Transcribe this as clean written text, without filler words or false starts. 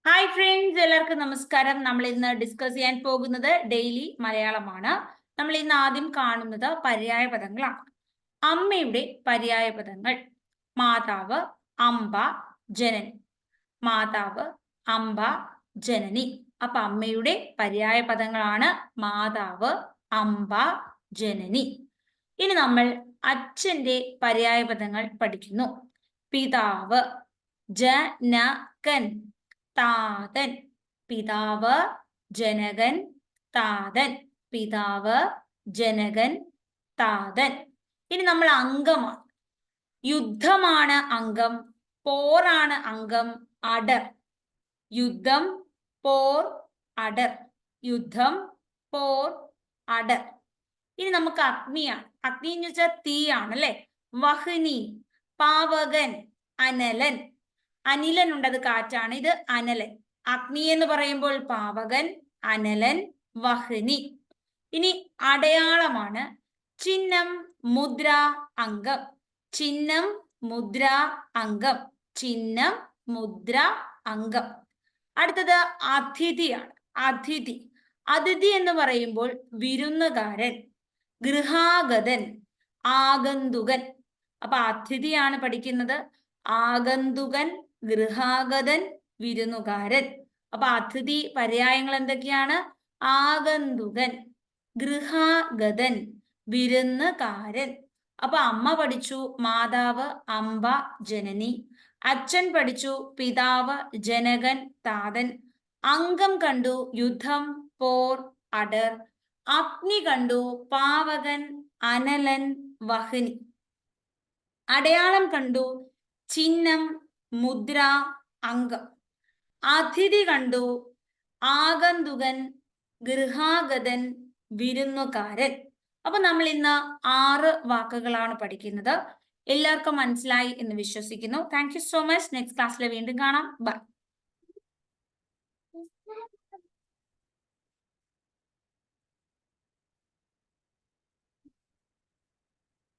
Hi friends, എല്ലാവർക്കും നമസ്കാരം. നമ്മൾ ഇന്ന് ഡിസ്കസ് ചെയ്യാൻ പോകുന്നത് ഡെയിലി മലയാളമാണ്. നമ്മൾ ഇന്ന് ആദ്യം കാണുന്നത് പര്യായ പദങ്ങളാണ്. അമ്മയുടെ പര്യായ പദങ്ങൾ: മാതാവ്, അമ്പ, ജനനി. മാതാവ്, അമ്പ, ജനനി. അപ്പൊ അമ്മയുടെ പര്യായ പദങ്ങളാണ് മാതാവ്, അമ്പ, ജനനി. ഇനി നമ്മൾ അച്ഛന്റെ പര്യായ പദങ്ങൾ പഠിക്കുന്നു. പിതാവ്, ജനകൻ, താതൻ. പിതാവ്, ജനകൻ, താതൻ. പിതാവ്, ജനകൻ, താതൻ. ഇനി നമ്മൾ അംഗമാണ്. യുദ്ധമാണ് അംഗം, പോറാണ് അംഗം, അടർ. യുദ്ധം, പോർ, അടർ. യുദ്ധം, പോർ, അടർ. ഇനി നമുക്ക് അഗ്നിയാണ്. അഗ്നി എന്ന് വെച്ചാൽ തീയാണ് അല്ലെ. വഹ്നി, പാവകൻ, അനലൻ. അനിലൻ ഉണ്ട്, അത് കാറ്റാണ്. ഇത് അനലൻ. അഗ്നി എന്ന് പറയുമ്പോൾ പാവകൻ, അനലൻ, വഹ്നി. ഇനി അടയാളമാണ്. ചിഹ്നം, മുദ്ര, അംഗം. ചിഹ്നം, മുദ്ര, അംഗം. ചിഹ്നം, മുദ്ര, അംഗം. അടുത്തത് അതിഥിയാണ്. അതിഥി. അതിഥി എന്ന് പറയുമ്പോൾ വിരുന്നുകാരൻ, ഗൃഹാഗതൻ, ആഗന്തുകൻ. അപ്പൊ അതിഥിയാണ് പഠിക്കുന്നത്. ആഗന്തുകൻ, ഗൃഹാഗതൻ, വിരുന്നുകാരൻ. അപ്പൊ അതിഥി പര്യായങ്ങൾ എന്തൊക്കെയാണ്? ആഗന്തുകൻ, ഗൃഹാഗതൻ, വിരുന്നുകാരൻ. അപ്പൊ അമ്മ പഠിച്ചു മാതാവ്, അമ്പ, ജനനി. അച്ഛൻ പഠിച്ചു പിതാവ്, ജനകൻ, താതൻ. അംഗം കണ്ടു യുദ്ധം, പോർ, അടർ. അഗ്നി കണ്ടു പാവകൻ, അനലൻ, വഹ്നി. അടയാളം കണ്ടു ചിഹ്നം, മുദ്ര, അംഗം. അതിഥി കണ്ടു ആഗന്തുകൻ, ഗൃഹാഗതൻ, വിരുന്നുകാരൻ. അപ്പൊ നമ്മൾ ഇന്ന് 6 വാക്കുകളാണ് പഠിക്കുന്നത്. എല്ലാവർക്കും മനസ്സിലായി എന്ന് വിശ്വസിക്കുന്നു. Thank you so much. Next ക്ലാസ്സിൽ വീണ്ടും കാണാം. ബൈ.